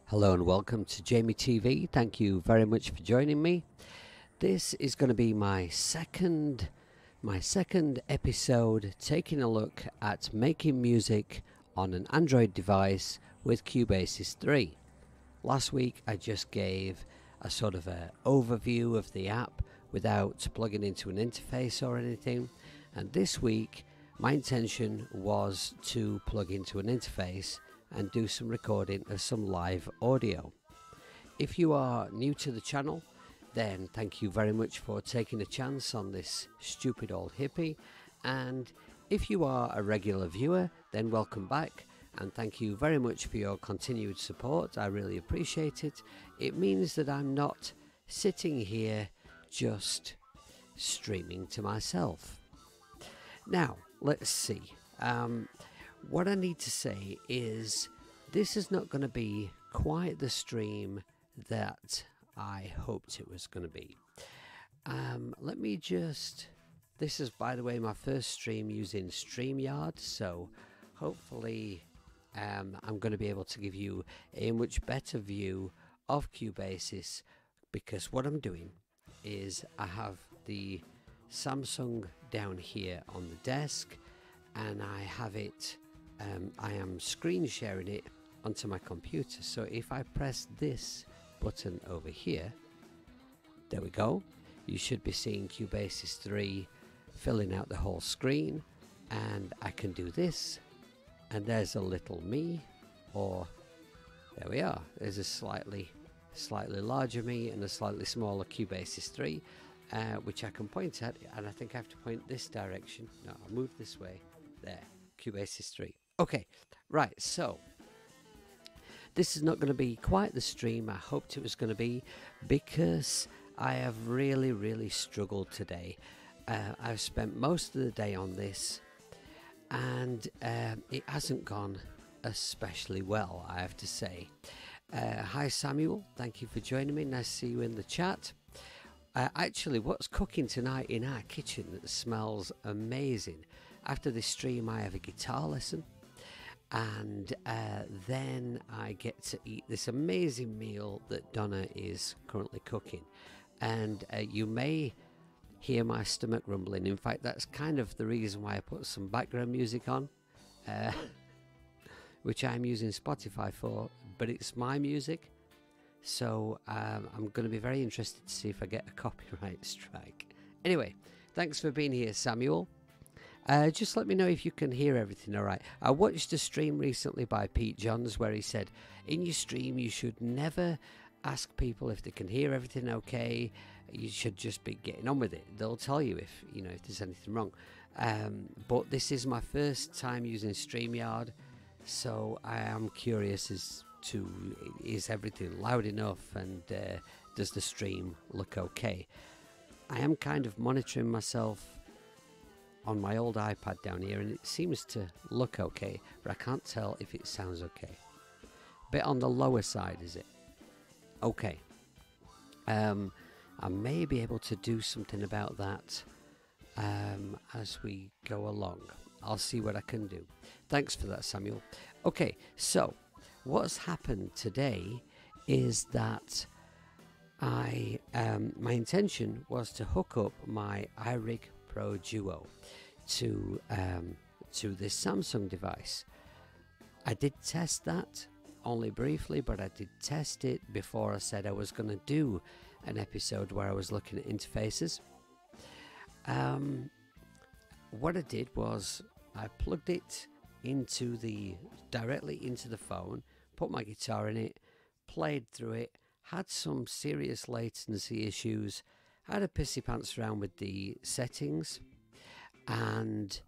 Hello and welcome to Jamie TV. Thank you very much for joining me. This is going to be my second episode taking a look at making music on an Android device with Cubasis 3. Last week I just gave a sort of an overview of the app without plugging into an interface or anything, and this week my intention was to plug into an interface and do some recording of some live audio. If you are new to the channel, then thank you very much for taking a chance on this stupid old hippie, and if you are a regular viewer, then welcome back and thank you very much for your continued support. I really appreciate it. It means that I'm not sitting here just streaming to myself. Now let's see. What I need to say is this is not going to be quite the stream that I hoped it was going to be. This is, by the way, my first stream using StreamYard, so hopefully I'm going to be able to give you a much better view of Cubasis, because what I'm doing is I have the Samsung down here on the desk and I have it I am screen sharing it onto my computer. So if I press this button over here, there we go, you should be seeing Cubasis 3 filling out the whole screen, and I can do this and there's a little me, or there we are, there's a slightly larger me and a slightly smaller Cubasis 3, which I can point at, and I think I have to point this direction. No, I'll move this way. There, Cubasis 3. Okay, right, so this is not going to be quite the stream I hoped it was going to be, because I have really struggled today. I've spent most of the day on this, and it hasn't gone especially well, I have to say. Hi Samuel, thank you for joining me, nice to see you in the chat. Actually, what's cooking tonight in our kitchen that smells amazing? After this stream I have a guitar lesson, and then I get to eat this amazing meal that Donna is currently cooking, and you may hear my stomach rumbling. In fact, that's kind of the reason why I put some background music on, which I'm using Spotify for, but it's my music, so I'm going to be very interested to see if I get a copyright strike. Anyway, thanks for being here, Samuel. Just let me know if you can hear everything all right. I watched a stream recently by Pete Johns where he said, in your stream you should never ask people if they can hear everything okay. You should just be getting on with it. They'll tell you if there's anything wrong. But this is my first time using StreamYard, so I am curious as to, is everything loud enough, and does the stream look okay? I am kind of monitoring myself on my old iPad down here, and it seems to look okay, but I can't tell if it sounds okay. Bit on the lower side, is it? Okay. I may be able to do something about that as we go along. I'll see what I can do. Thanks for that, Samuel. Okay, so what's happened today is that my intention was to hook up my IRIG Pro Duo to this Samsung device. I did test that only briefly, but I did test it before I said I was going to do an episode where I was looking at interfaces. What I did was I plugged it directly into the phone, put my guitar in it, played through it, had some serious latency issues, had a pissy pants around with the settings, and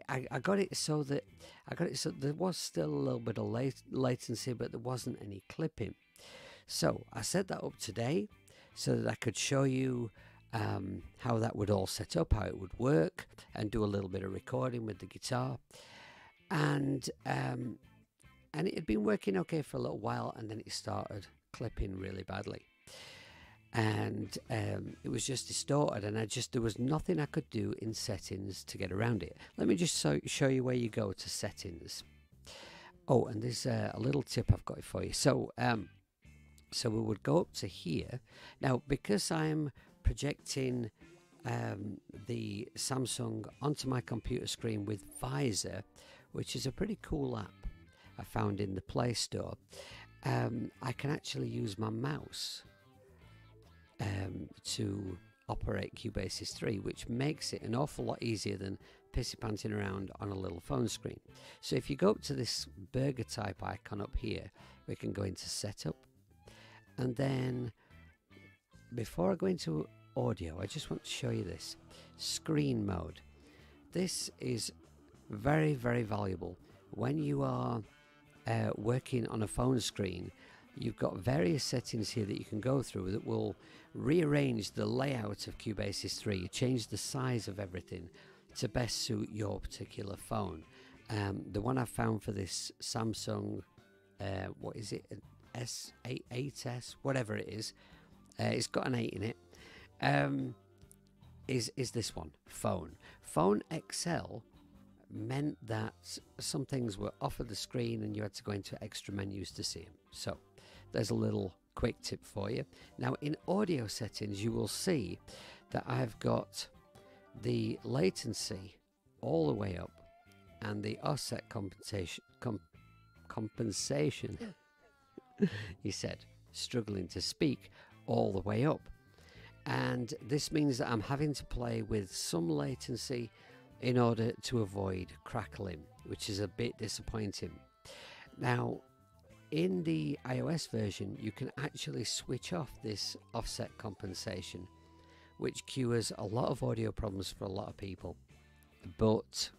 I got it so that there was still a little bit of latency, but there wasn't any clipping. So I set that up today so that I could show you how that would all set up, how it would work, and do a little bit of recording with the guitar. And it had been working okay for a little while, and then it started clipping really badly. and it was just distorted, and there was nothing I could do in settings to get around it. Let me just show you where you go to settings. Oh, and there's a little tip I've got for you. So so we would go up to here. Now, because I'm projecting the Samsung onto my computer screen with Visor, which is a pretty cool app I found in the Play Store, I can actually use my mouse to operate Cubasis 3, which makes it an awful lot easier than pissy-panting around on a little phone screen. So if you go up to this burger type icon up here, we can go into Setup, and then before I go into audio, I just want to show you this screen mode. This is very, very valuable when you are working on a phone screen. You've got various settings here that you can go through that will rearrange the layout of Cubasis 3. You change the size of everything to best suit your particular phone. The one I found for this Samsung, what is it, an S8, 8S, whatever it is, it's got an 8 in it, is this one, Phone. Phone XL meant that some things were off of the screen and you had to go into extra menus to see them. So there's a little quick tip for you. Now in audio settings, you will see that I've got the latency all the way up and the offset compensation he said, struggling to speak, all the way up. And this means that I'm having to play with some latency in order to avoid crackling, which is a bit disappointing. Now, in the iOS version, you can actually switch off this offset compensation, which cures a lot of audio problems for a lot of people. But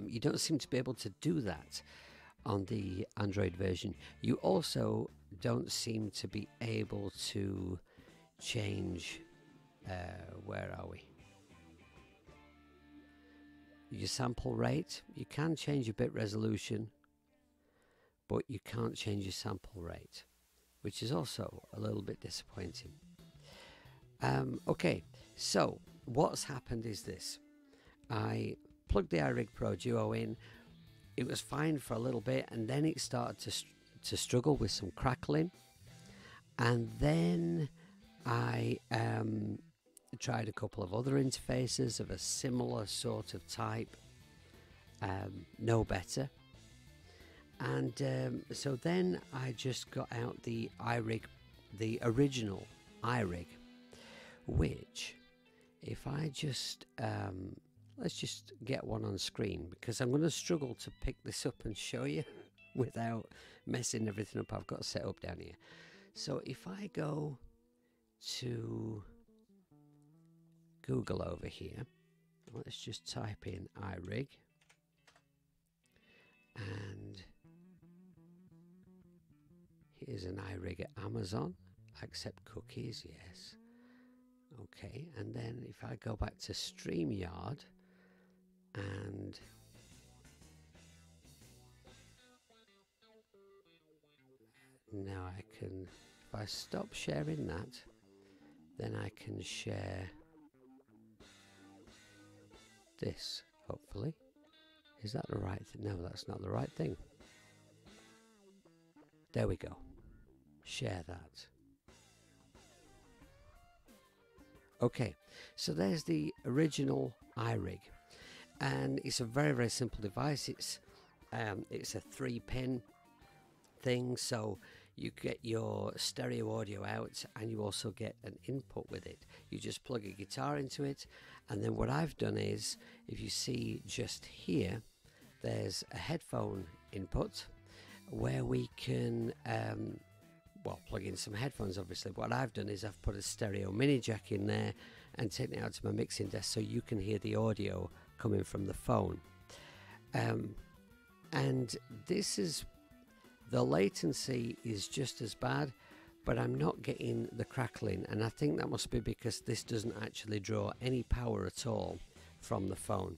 you don't seem to be able to do that on the Android version. You also don't seem to be able to change, where are we? Your sample rate. You can change your bit resolution, but you can't change your sample rate, which is also a little bit disappointing. Okay, so what's happened is this. I plugged the IRIG Pro Duo in. It was fine for a little bit, and then it started to struggle with some crackling. And then I tried a couple of other interfaces of a similar sort of type. No better. And so then I just got out the IRIG, the original IRIG, which if I just let's just get one on screen, because I'm going to struggle to pick this up and show you without messing everything up I've got set up down here. So if I go to Google over here, let's just type in IRIG, and here's an IRIG at Amazon. Accept cookies, yes. Okay, and then if I go back to StreamYard, and now I can, if I stop sharing that, then I can share this, hopefully. Is that the right thing? No, that's not the right thing. There we go. Share that. Okay, so there's the original iRig, and it's a very, very simple device. It's a 3-pin thing, so you get your stereo audio out and you also get an input with it. You just plug a guitar into it, and then what I've done is, if you see just here, there's a headphone input where we can well, plug in some headphones. Obviously what I've done is I've put a stereo mini jack in there and taken it out to my mixing desk so you can hear the audio coming from the phone. And this is, the latency is just as bad, but I'm not getting the crackling, and I think that must be because this doesn't actually draw any power at all from the phone.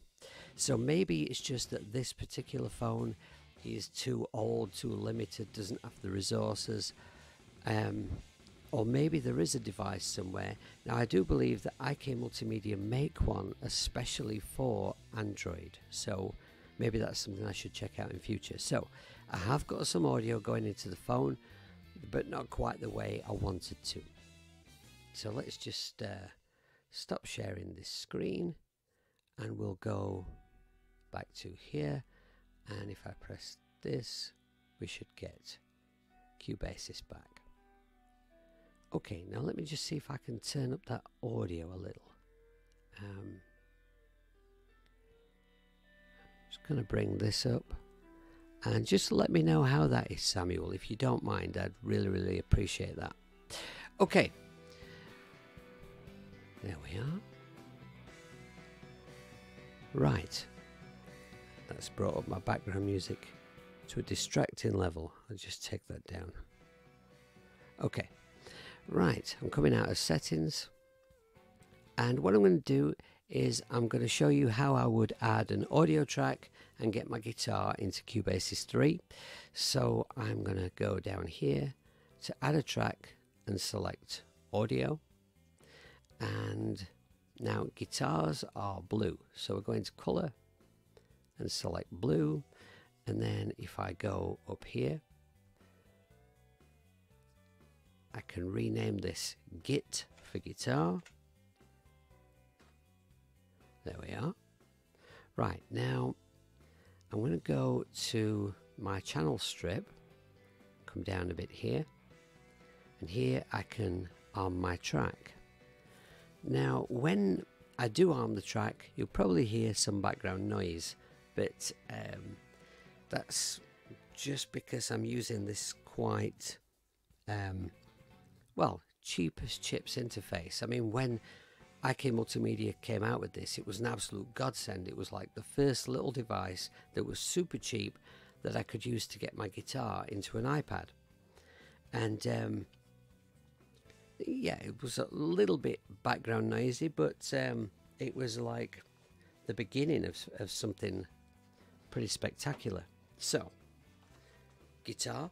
So maybe it's just that this particular phone is too old, too limited, doesn't have the resources, or maybe there is a device somewhere. Now I do believe that IK Multimedia make one especially for Android, so maybe that's something I should check out in future. So I have got some audio going into the phone, but not quite the way I wanted to. So let's just stop sharing this screen, and we'll go back to here, and if I press this, we should get Cubasis back. Okay, now let me just see if I can turn up that audio a little. Just going to bring this up, and just let me know how that is, Samuel, if you don't mind. I'd really appreciate that. Okay, there we are. Right, that's brought up my background music to a distracting level. I'll just take that down. Okay, right, I'm coming out of settings, and what I'm going to do is I'm going to show you how I would add an audio track and get my guitar into Cubasis 3. So I'm going to go down here to add a track and select audio, and now guitars are blue, so we're going to color and select blue, and then if I go up here, I can rename this Git for guitar. There we are. Right, now I'm going to go to my channel strip, come down a bit here, and here I can arm my track. Now when I do arm the track, you'll probably hear some background noise, but that's just because I'm using this quite well, cheap as chips interface. I mean, when IK Multimedia came out with this, it was an absolute godsend. It was like the first little device that was super cheap that I could use to get my guitar into an iPad. And yeah, it was a little bit background noisy, but it was like the beginning of something pretty spectacular. So, guitar,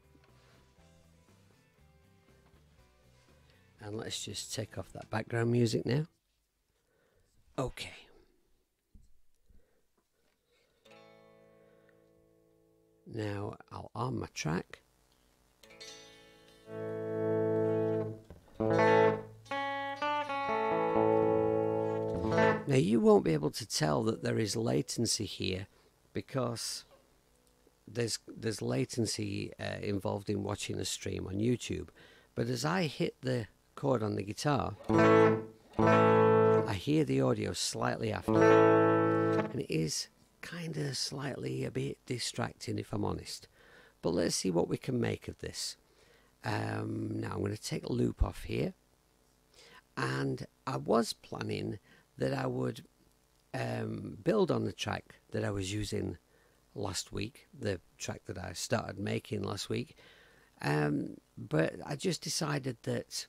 and let's just take off that background music now. Okay. Now I'll arm my track. Now you won't be able to tell that there is latency here because there's latency involved in watching a stream on YouTube. But as I hit the chord on the guitar, I hear the audio slightly after, and it is kind of slightly a bit distracting if I'm honest. But let's see what we can make of this. Now I'm going to take a loop off here, and I was planning that I would build on the track that I was using last week, the track that I started making last week, but I just decided that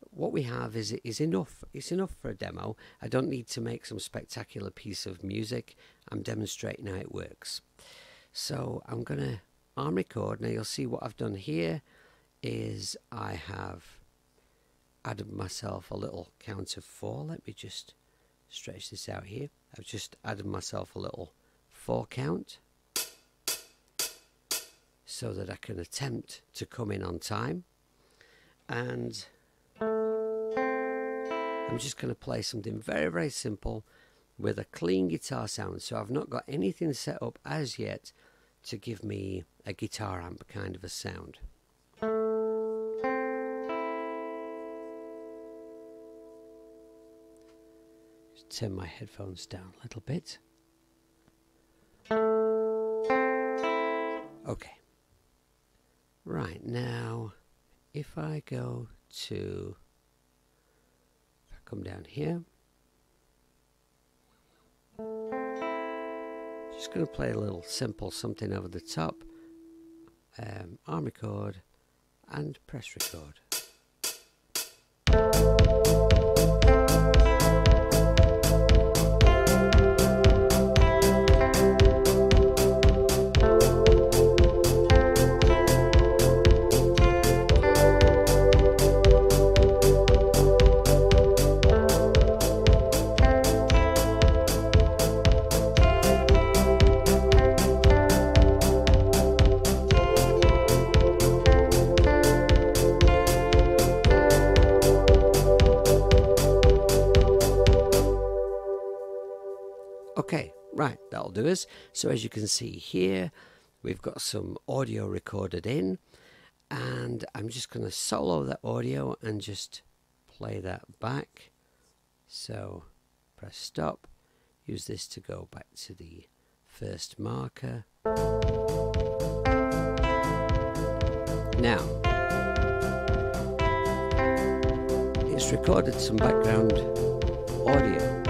what we have is enough. It's enough for a demo. I don't need to make some spectacular piece of music. I'm demonstrating how it works. So I'm going to arm record. Now you'll see what I've done here is I have added myself a little count of 4. Let me just stretch this out here. I've just added myself a little 4 count so that I can attempt to come in on time. And I'm just going to play something very simple with a clean guitar sound. So I've not got anything set up as yet to give me a guitar amp kind of a sound. Just turn my headphones down a little bit. Okay. Right, now if I go to, come down here, just going to play a little simple something over the top, arm record and press record. Right, that'll do us. So as you can see here, we've got some audio recorded in, and I'm just going to solo that audio and just play that back. So press stop, use this to go back to the first marker. Now, it's recorded some background audio.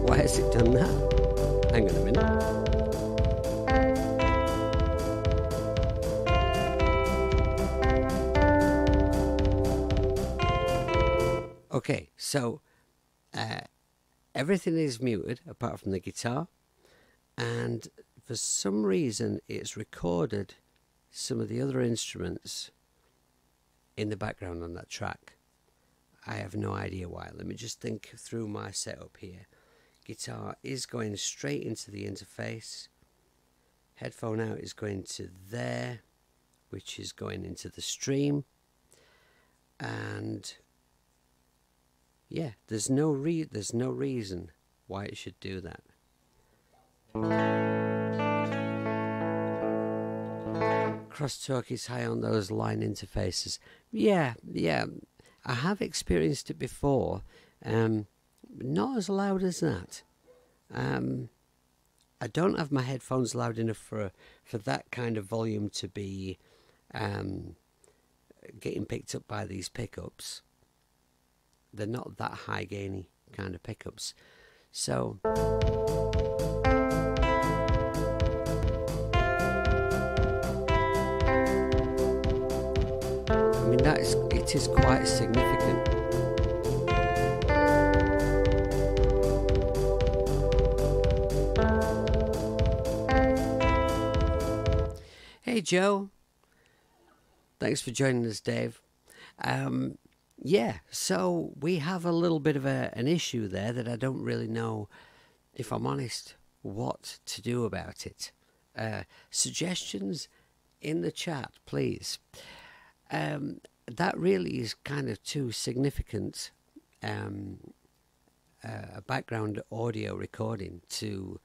Why has it done that? Hang on a minute. Okay, so everything is muted apart from the guitar, and for some reason it's recorded some of the other instruments in the background on that track. I have no idea why. Let me just think through my setup here. Guitar is going straight into the interface. Headphone out is going to there, which is going into the stream. And yeah, there's no reason why it should do that. Crosstalk is high on those line interfaces. Yeah, I have experienced it before. Not as loud as that. I don't have my headphones loud enough for that kind of volume to be getting picked up by these pickups. They're not that high gainy kind of pickups. So I mean, it is quite significant. Hey Joe, thanks for joining us, Dave. Yeah, so we have a little bit of an issue there that I don't really know, if I'm honest, what to do about it. Suggestions in the chat, please. That really is kind of too significant a background audio recording to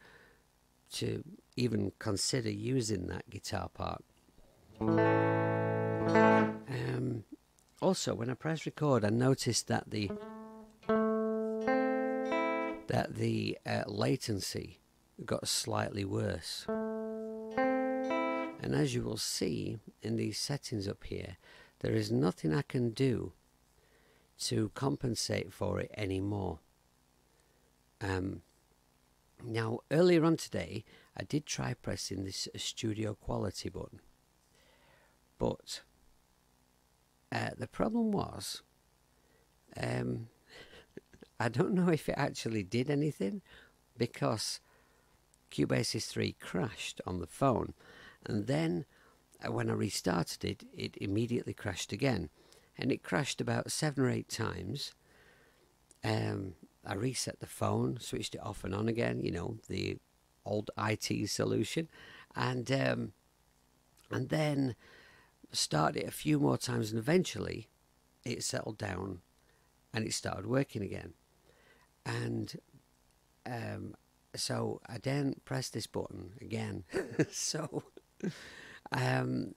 even consider using that guitar part. Also, when I press record, I noticed that the latency got slightly worse. And as you will see in these settings up here, there is nothing I can do to compensate for it anymore. Now, earlier on today, I did try pressing this studio quality button, but the problem was, I don't know if it actually did anything, because Cubasis 3 crashed on the phone, and then when I restarted it, it immediately crashed again, and it crashed about 7 or 8 times. I reset the phone, switched it off and on again, you know, the old IT solution, and then started it a few more times, and eventually it settled down and it started working again. And so I then pressed this button again. So I'm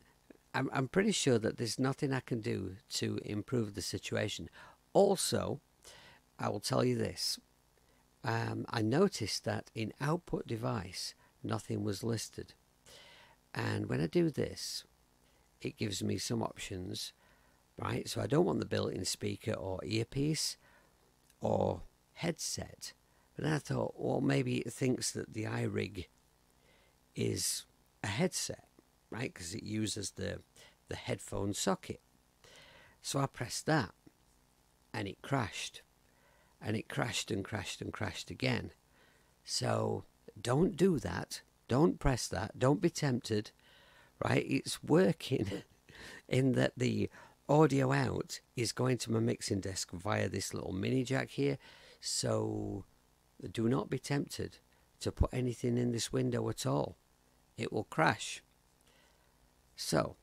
pretty sure that there's nothing I can do to improve the situation. Also, I will tell you this. I noticed that in output device, nothing was listed. And when I do this, it gives me some options, right? So I don't want the built-in speaker or earpiece or headset. But then I thought, well, maybe it thinks that the IRIG is a headset, right? Because it uses the headphone socket. So I pressed that, and it crashed. And it crashed and crashed and crashed again. So don't do that. Don't press that. Don't be tempted, right? It's working in that the audio out is going to my mixing desk via this little mini jack here. So do not be tempted to put anything in this window at all. It will crash. So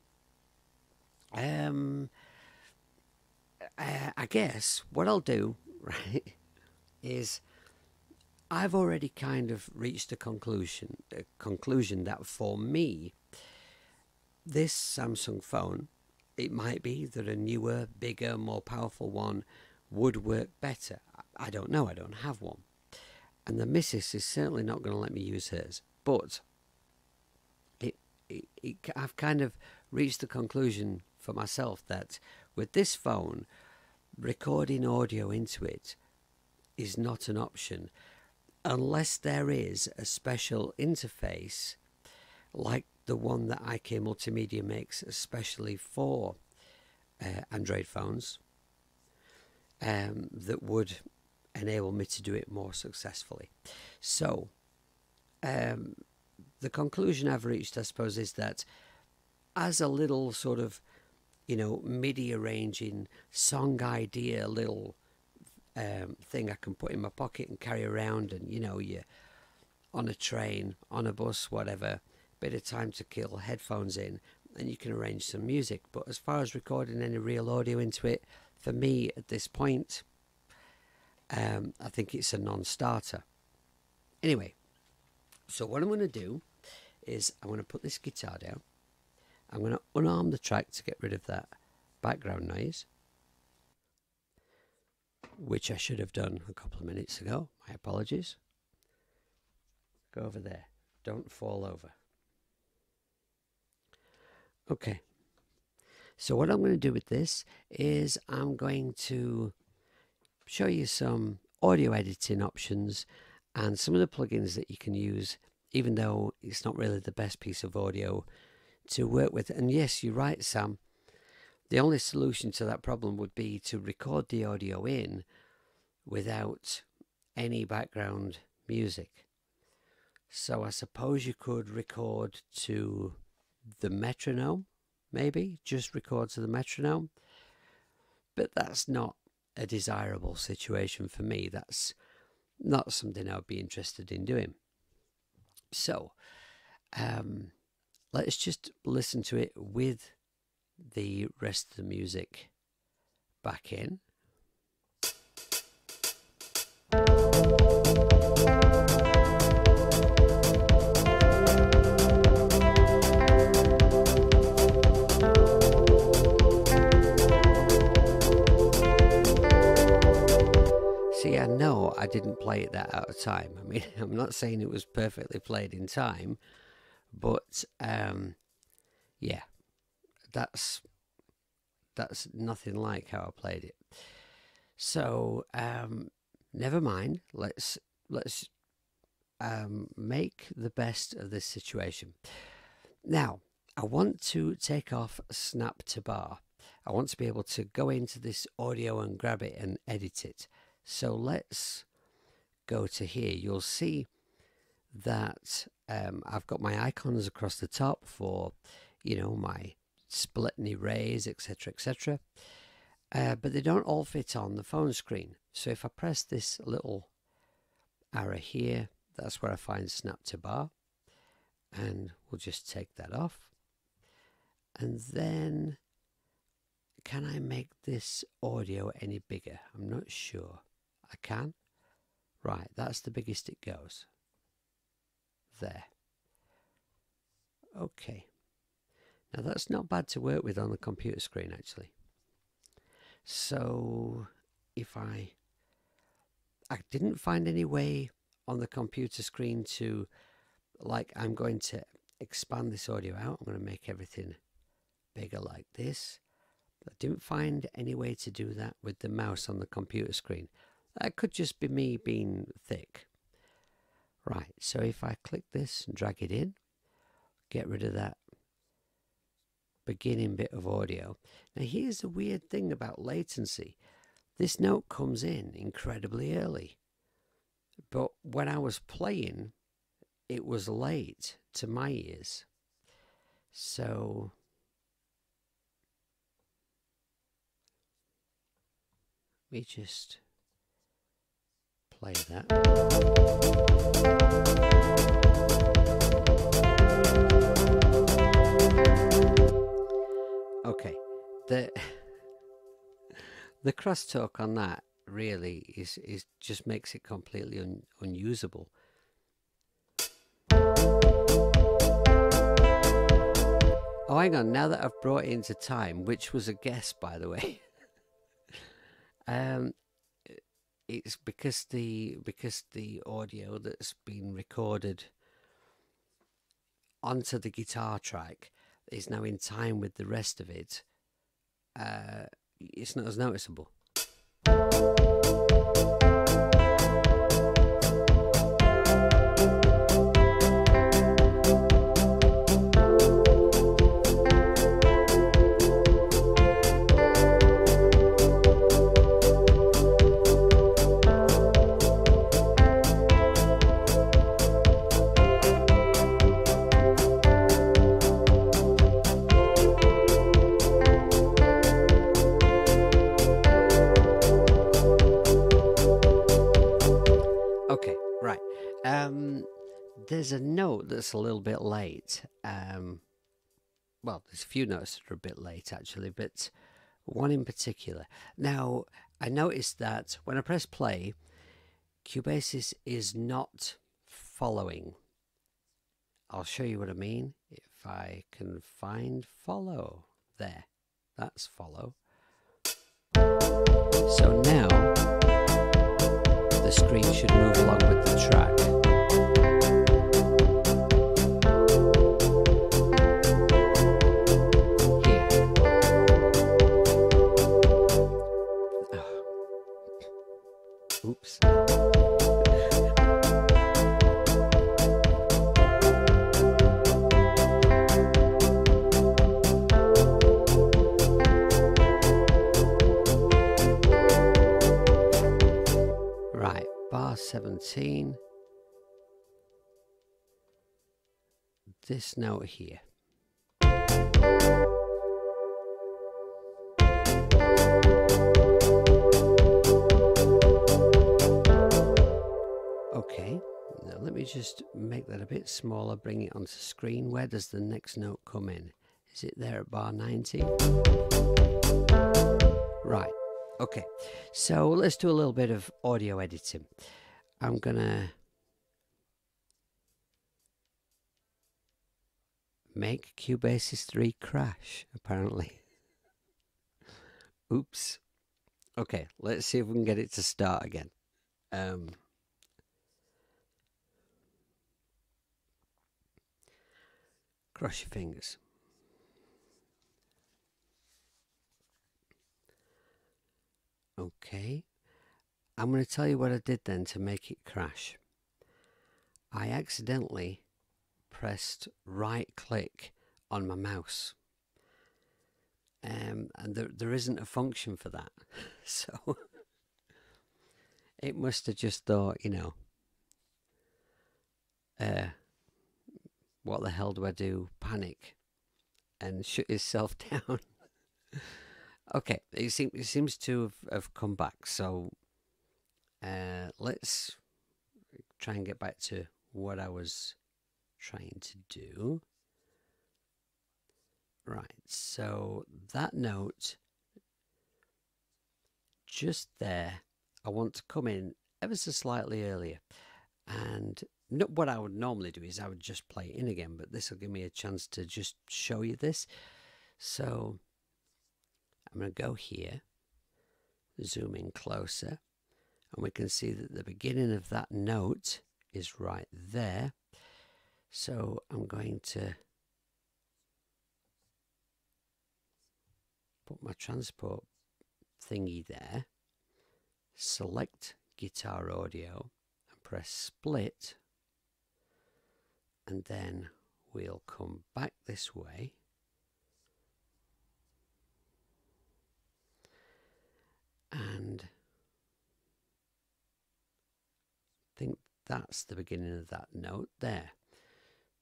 I guess what I'll do, right, is I've already kind of reached a conclusion that for me, this Samsung phone, it might be that a newer, bigger, more powerful one would work better. I don't know, I don't have one. And the missus is certainly not going to let me use hers. But I've kind of reached the conclusion for myself that with this phone, recording audio into it is not an option unless there is a special interface like the one that IK Multimedia makes especially for Android phones that would enable me to do it more successfully. So the conclusion I've reached, I suppose, is that as a little sort of, you know, MIDI arranging song idea little thing I can put in my pocket and carry around, and you know, you're on a train, on a bus, whatever, bit of time to kill, headphones in, and you can arrange some music. But as far as recording any real audio into it, for me at this point, I think it's a non-starter. Anyway, so what I'm going to do is I'm going to put this guitar down. I'm going to unarm the track to get rid of that background noise, which I should have done a couple of minutes ago. My apologies. Go over there. Don't fall over. Okay. So what I'm going to do with this is I'm going to show you some audio editing options and some of the plugins that you can use, even though it's not really the best piece of audio to work with. And yes, you're right, Sam. The only solution to that problem would be to record the audio in without any background music. So I suppose you could record to the metronome, maybe, just record to the metronome. But that's not a desirable situation for me. That's not something I would be interested in doing. So let's just listen to it with the rest of the music back in. See, I know I didn't play it that out of time. I mean, I'm not saying it was perfectly played in time, but yeah, that's nothing like how I played it. So never mind. Let's make the best of this situation. Now, I want to take off snap to bar. I want to be able to go into this audio and grab it and edit it. So let's go to here. You'll see that I've got my icons across the top for, you know, my split and erase, etc., etc. But they don't all fit on the phone screen. So if I press this little arrow here, that's where I find snap to bar, and we'll just take that off. And then, can I make this audio any bigger? I'm not sure. I can. Right, that's the biggest it goes. There. Okay. Now that's not bad to work with on the computer screen, actually. So if I didn't find any way on the computer screen to, like, I'm going to expand this audio out. I'm going to make everything bigger like this. I didn't find any way to do that with the mouse on the computer screen. That could just be me being thick. Right, so if I click this and drag it in, get rid of that beginning bit of audio. Now here's the weird thing about latency. This note comes in incredibly early, but when I was playing, it was late to my ears. So let me just play that. Okay, the crosstalk on that really is just makes it completely unusable. Oh, hang on, now that I've brought it into time, which was a guess, by the way. It's because the audio that's been recorded onto the guitar track is now in time with the rest of it. It's not as noticeable. There's a note that's a little bit late. Well, there's a few notes that are a bit late actually, but one in particular. Now, I noticed that when I press play, Cubasis is not following. I'll show you what I mean. If I can find follow. There. That's follow. So now, the screen should move along with the track. Oops. Right, bar 17. This note here. Okay, now let me just make that a bit smaller, bring it onto screen. Where does the next note come in? Is it there at bar 90? Right, okay. So let's do a little bit of audio editing. I'm gonna make Cubasis 3 crash, apparently. Oops. Okay, let's see if we can get it to start again. Cross your fingers. Okay. I'm going to tell you what I did then to make it crash. I accidentally pressed right click on my mouse. And there isn't a function for that. So it must have just thought, you know, what the hell do I do? Panic and shut itself down. Okay, it seems to have come back. So let's try and get back to what I was trying to do. Right, so that note just there, I want to come in ever so slightly earlier. And what I would normally do is I would just play it in again, but this will give me a chance to just show you this. So I'm going to go here, zoom in closer, and we can see that the beginning of that note is right there. So I'm going to put my transport thingy there, select guitar audio, and press split, and then we'll come back this way and I think that's the beginning of that note there.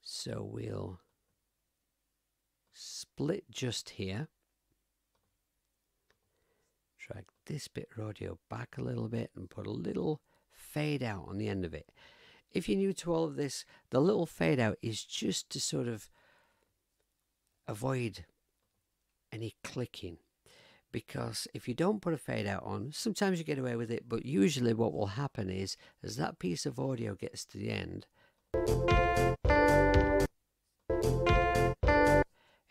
So we'll split just here, drag this bit of audio back a little bit and put a little fade out on the end of it. If you're new to all of this, the little fade out is just to sort of avoid any clicking. because if you don't put a fade out on, sometimes you get away with it, but usually what will happen is, as that piece of audio gets to the end,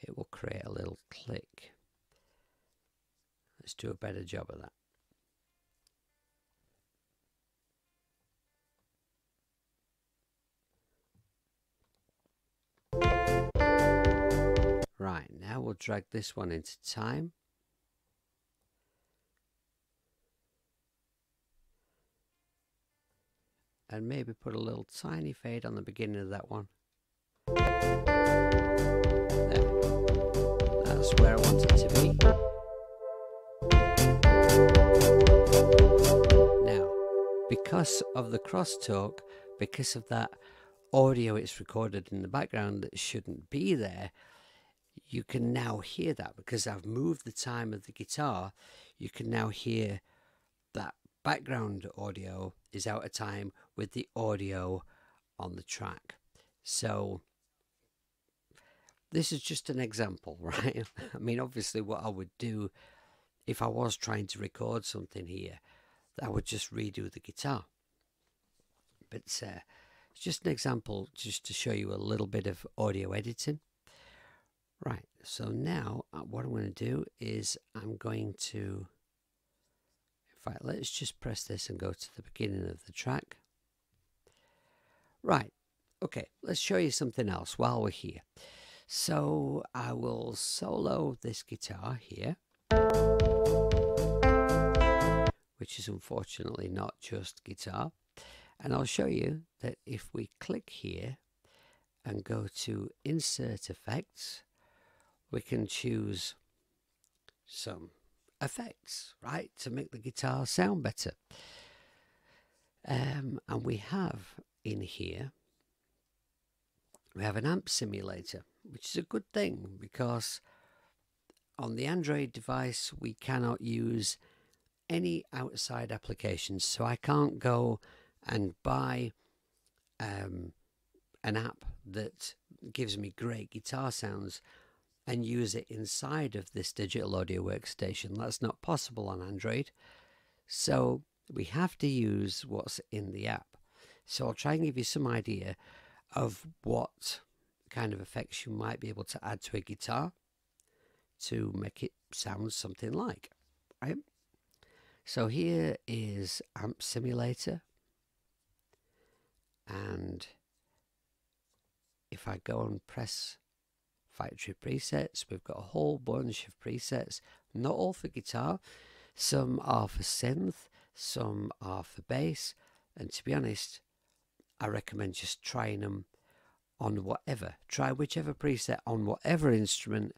it will create a little click. Let's do a better job of that. Right, now we'll drag this one into time. And maybe put a little tiny fade on the beginning of that one. There. That's where I want it to be. Now, because of the crosstalk, because of that audio it's recorded in the background that shouldn't be there, you can now hear that. Because I've moved the time of the guitar, you can now hear that background audio is out of time with the audio on the track. So this is just an example, right? I mean, obviously what I would do if I was trying to record something here, I would just redo the guitar. But it's just an example just to show you a little bit of audio editing. Right, so now what I'm going to do is I'm going to, in fact, let's just press this and go to the beginning of the track. Right, okay, let's show you something else while we're here. So I will solo this guitar here, which is unfortunately not just guitar. And I'll show you that if we click here and go to Insert Effects, we can choose some effects, right, to make the guitar sound better. And we have in here, we have an amp simulator, which is a good thing because on the Android device we cannot use any outside applications. So I can't go and buy an app that gives me great guitar sounds and use it inside of this digital audio workstation. That's not possible on Android. So we have to use what's in the app. So I'll try and give you some idea of what kind of effects you might be able to add to a guitar to make it sound something like, right? So here is Amp Simulator. And if I go and press Factory Presets, we've got a whole bunch of presets, not all for guitar. Some are for synth, some are for bass, and to be honest, I recommend just trying them on whatever. Try whichever preset on whatever instrument,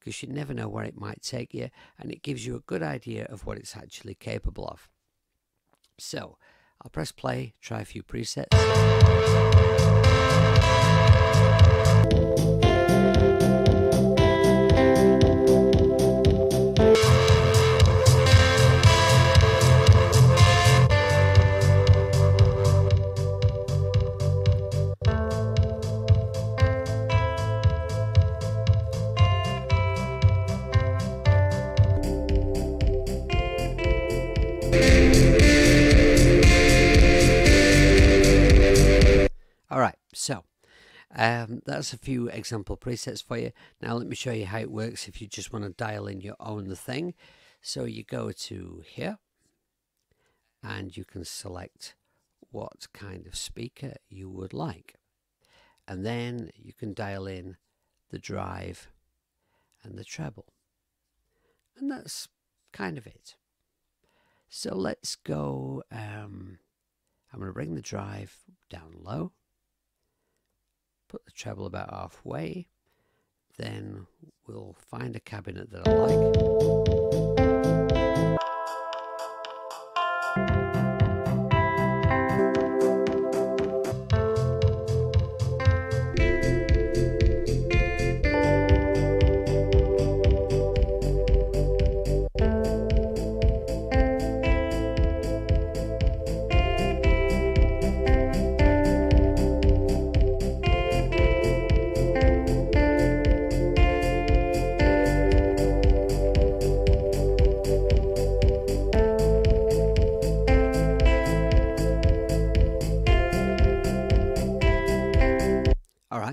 because you never know where it might take you, and it gives you a good idea of what it's actually capable of. So I'll press play, try a few presets. So that's a few example presets for you. Now let me show you how it works if you just want to dial in your own thing. So you go to here and you can select what kind of speaker you would like. And then you can dial in the drive and the treble. And that's kind of it. So let's go, I'm going to bring the drive down low. Put the treble about halfway, then we'll find a cabinet that I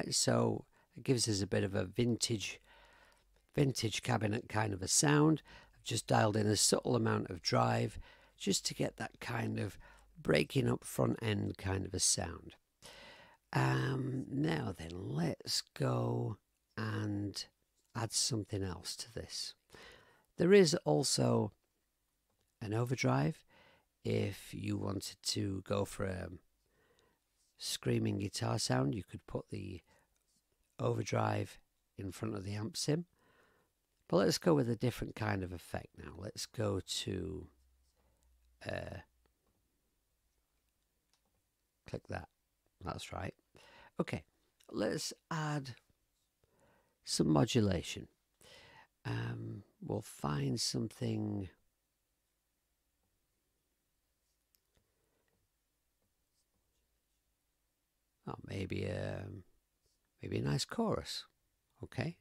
right? So it gives us a bit of a vintage cabinet kind of a sound. I've just dialed in a subtle amount of drive just to get that kind of breaking up front end kind of a sound. Now then, let's go and add something else to this. There is also an overdrive if you wanted to go for a screaming guitar sound. You could put the overdrive in front of the amp sim. But let's go with a different kind of effect now. Let's go to click that. That's right. Okay, let's add some modulation. We'll find something. Oh, maybe a nice chorus. Okay.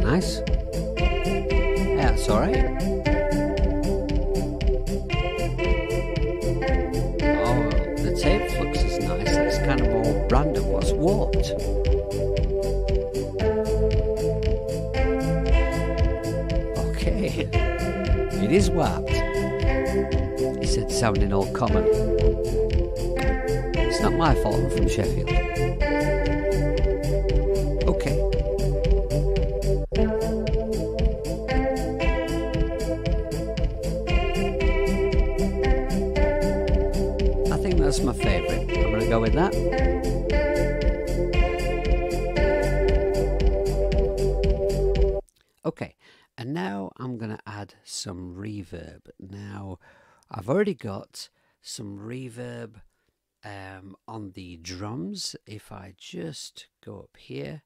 Nice. Yeah, that's all right. Oh, the tape flux is nice. That's kind of more random. What's warped? Okay. It is warped. He said, sounding all common. It's not my fault, I'm from Sheffield. Okay. That's my favourite. I'm going to go with that. Okay, and now I'm going to add some reverb. Now, I've already got some reverb on the drums. If I just go up here,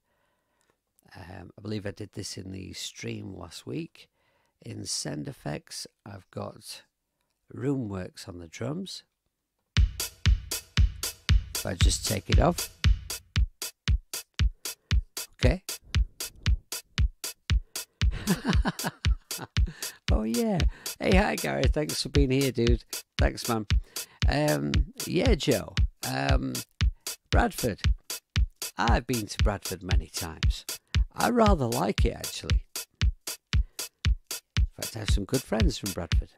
I believe I did this in the stream last week. In Send Effects, I've got Roomworks on the drums. If I just take it off. Okay. Oh yeah. Hey, hi Gary. Thanks for being here, dude. Thanks, man. Yeah, Joe. Bradford. I've been to Bradford many times. I rather like it, actually. In fact, I have some good friends from Bradford.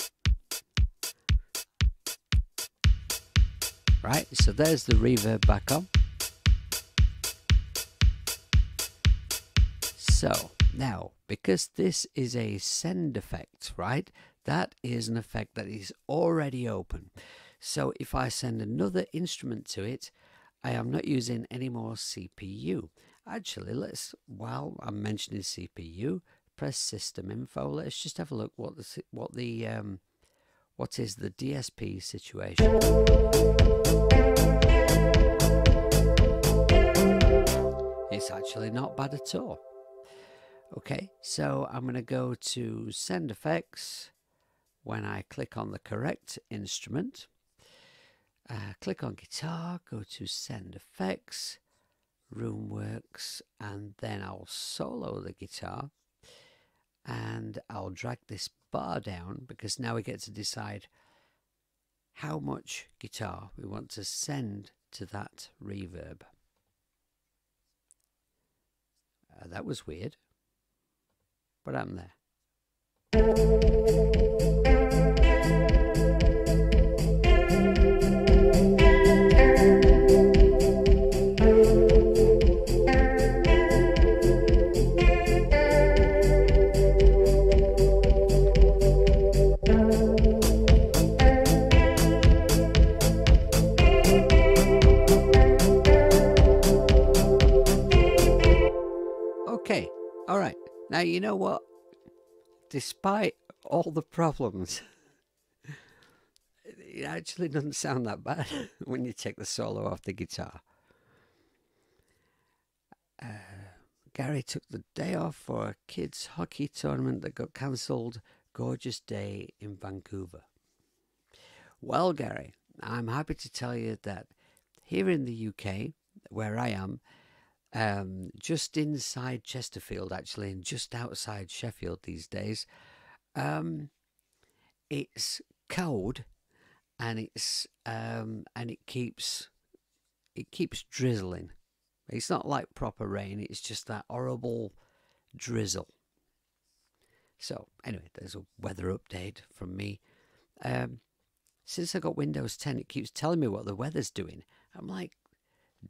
Right, so there's the reverb back on. So now, because this is a send effect, right, that is an effect that is already open. So if I send another instrument to it, I am not using any more CPU. Actually, let's, while I'm mentioning CPU, press system info. Let's just have a look what is the DSP situation. It's actually not bad at all. Okay, so I'm going to go to Send Effects. When I click on the correct instrument, click on Guitar, go to Send Effects, Roomworks, and then I'll solo the guitar. And I'll drag this bar down because now we get to decide how much guitar we want to send to that reverb. That was weird, but I'm there. Okay, all right. Now, you know what? Despite all the problems, it actually doesn't sound that bad when you take the solo off the guitar. Gary took the day off for a kids' hockey tournament that got cancelled. Gorgeous day in Vancouver. Well, Gary, I'm happy to tell you that here in the UK, where I am, just inside Chesterfield, actually, and just outside Sheffield these days, it's cold, and it keeps drizzling. It's not like proper rain; it's just that horrible drizzle. So anyway, there's a weather update from me. Since I got Windows 10, it keeps telling me what the weather's doing. I'm like,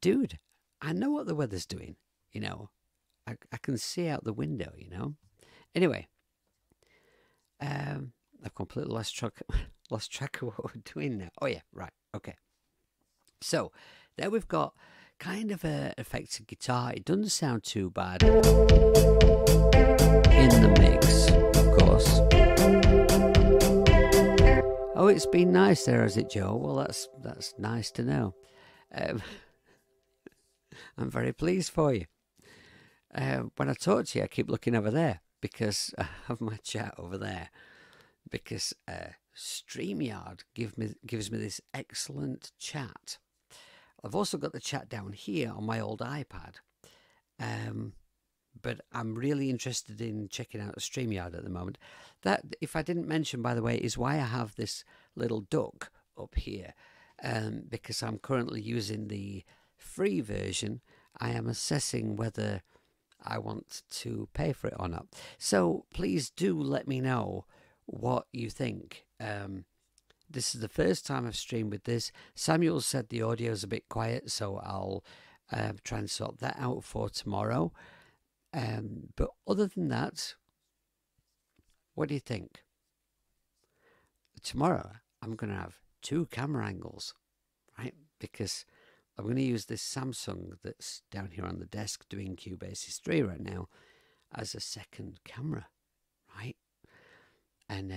dude, I know what the weather's doing. You know, I can see out the window. You know. Anyway, I've completely lost track of what we're doing now. Oh yeah, right, okay. So there we've got kind of a effective guitar. It doesn't sound too bad in the mix, of course. Oh, it's been nice there, has it, Joe? Well, that's nice to know. I'm very pleased for you. When I talk to you, I keep looking over there because I have my chat over there. Because StreamYard gives me this excellent chat. I've also got the chat down here on my old iPad. But I'm really interested in checking out StreamYard at the moment. That, if I didn't mention, by the way, is why I have this little duck up here. Because I'm currently using the free version. I am assessing whether I want to pay for it or not. So please do let me know what you think. This is the first time I've streamed with this. Samuel said the audio is a bit quiet, so I'll try and sort that out for tomorrow. But other than that, what do you think? Tomorrow I'm going to have 2 camera angles, right? Because I'm going to use this Samsung that's down here on the desk doing Cubasis 3 right now as a second camera, right? And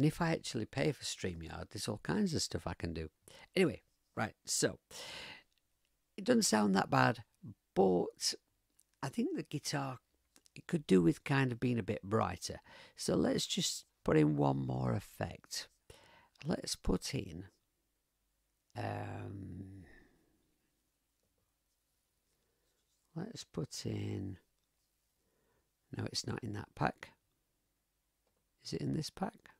if I actually pay for StreamYard, there's all kinds of stuff I can do. Anyway, right, so it doesn't sound that bad, but I think the guitar, it could do with kind of being a bit brighter. So let's just put in one more effect. Let's put in no, it's not in that pack. Is it in this pack?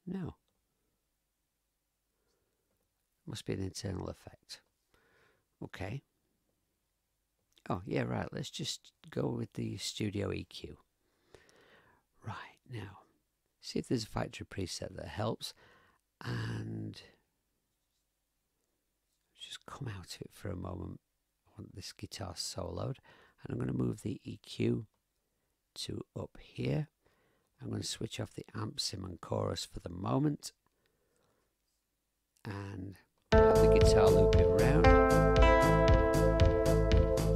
No. Must be an internal effect. Okay. Oh, yeah, right. Let's just go with the Studio EQ. Right, now, see if there's a factory preset that helps. And just come out of it for a moment. I want this guitar soloed. And I'm going to move the EQ to up here. I'm going to switch off the amp, sim and chorus for the moment. And have the guitar looping around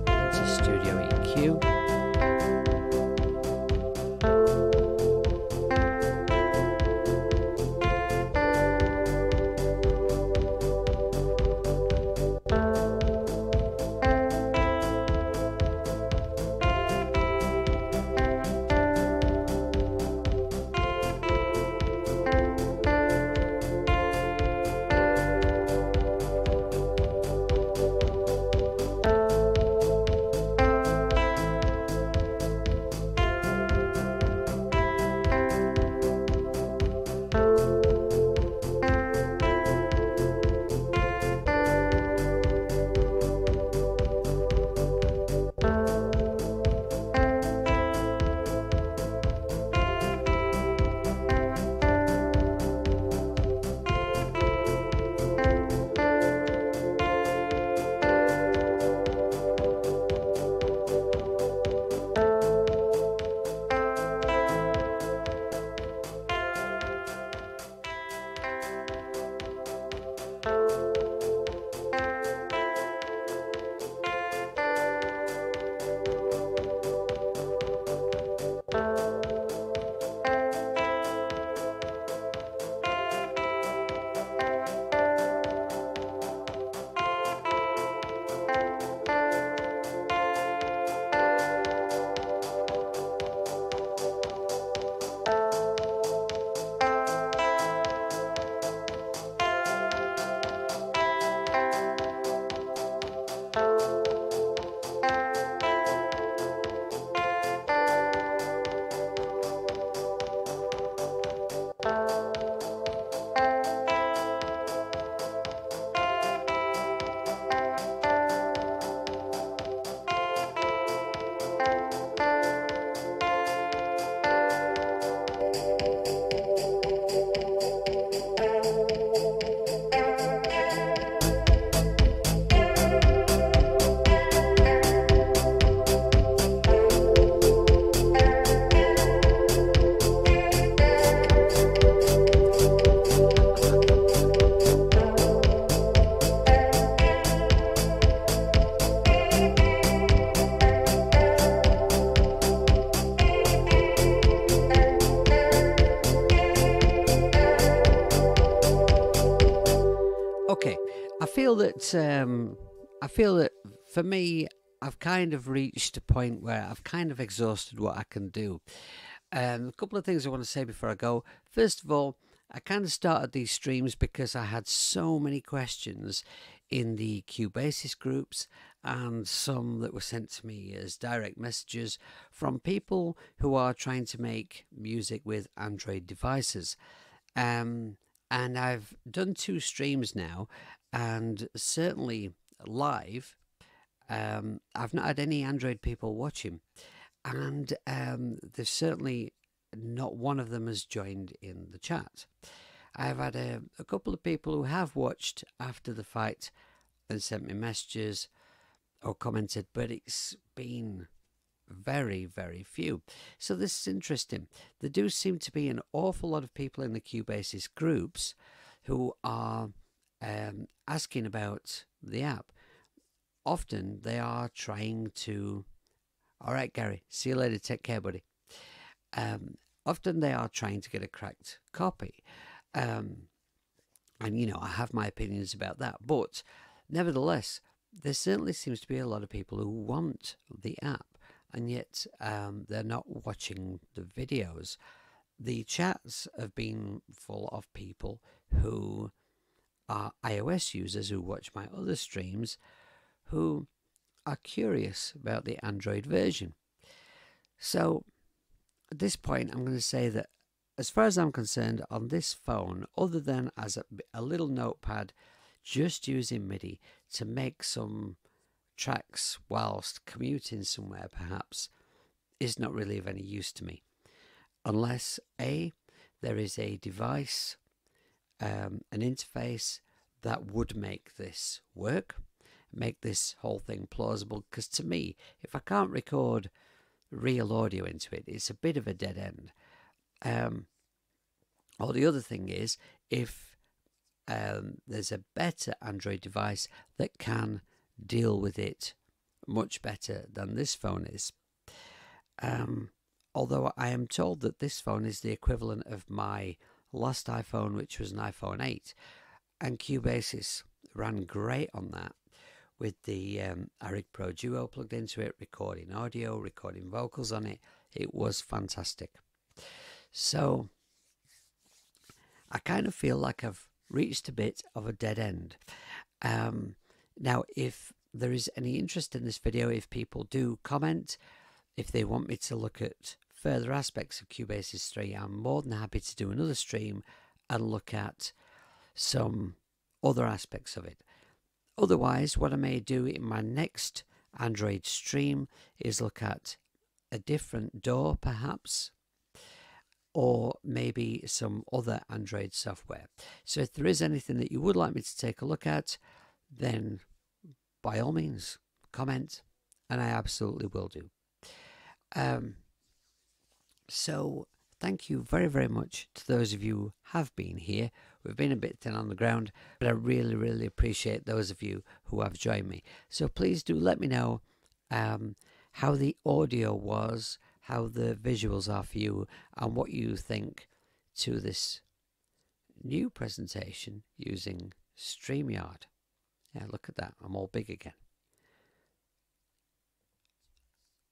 into Studio EQ. feel that for me, I've kind of reached a point where I've kind of exhausted what I can do. A couple of things I want to say before I go. First of all, I kind of started these streams because I had so many questions in the Cubasis groups and some that were sent to me as direct messages from people who are trying to make music with Android devices. And I've done 2 streams now, and certainly live, I've not had any Android people watching, and there's certainly not one of them has joined in the chat. I've had a couple of people who have watched after the fight and sent me messages or commented, but it's been very, very few. So this is interesting. There do seem to be an awful lot of people in the Cubasis groups who are asking about the app. Often they are trying to... All right, Gary, see you later. Take care, buddy. Often they are trying to get a cracked copy. And, you know, I have my opinions about that. But nevertheless, there certainly seems to be a lot of people who want the app, and yet they're not watching the videos. The chats have been full of people who are iOS users who watch my other streams who are curious about the Android version. So at this point, I'm going to say that as far as I'm concerned, on this phone, other than as a little notepad, just using MIDI to make some tracks whilst commuting somewhere perhaps, is not really of any use to me. Unless A, there is a device, an interface that would make this work, make this whole thing plausible, because to me, if I can't record real audio into it, it's a bit of a dead end. Or the other thing is, if there's a better Android device that can deal with it much better than this phone is. Although I am told that this phone is the equivalent of my last iPhone, which was an iPhone 8, and Cubasis ran great on that with the IRIG Pro Duo plugged into it, recording audio, recording vocals on it. It was fantastic. So I kind of feel like I've reached a bit of a dead end. Now, if there is any interest in this video, if people do comment, if they want me to look at further aspects of Cubasis 3, I'm more than happy to do another stream and look at some other aspects of it. Otherwise, what I may do in my next Android stream is look at a different DAW perhaps, or maybe some other Android software. So if there is anything that you would like me to take a look at, then by all means comment, and I absolutely will do. So thank you very, very much to those of you who have been here. We've been a bit thin on the ground, but I really, really appreciate those of you who have joined me. So please do let me know how the audio was, how the visuals are for you, and what you think to this new presentation using StreamYard. Yeah, look at that. I'm all big again.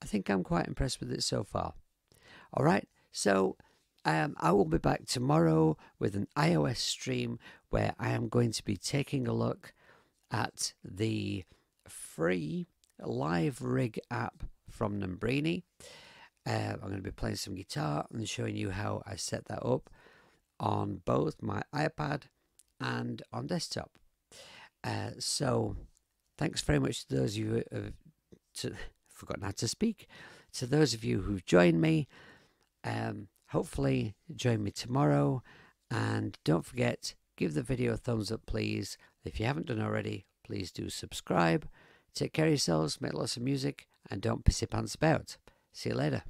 I think I'm quite impressed with it so far. All right, so I will be back tomorrow with an iOS stream where I am going to be taking a look at the free live rig app from Numbrini. I'm going to be playing some guitar and showing you how I set that up on both my iPad and on desktop. So thanks very much to those of you who have forgotten how to speak. To those of you who've joined me, hopefully join me tomorrow, and don't forget, give the video a thumbs up please. If you haven't done already, please do subscribe. Take care of yourselves, make lots of music, and don't piss your pants about. See you later.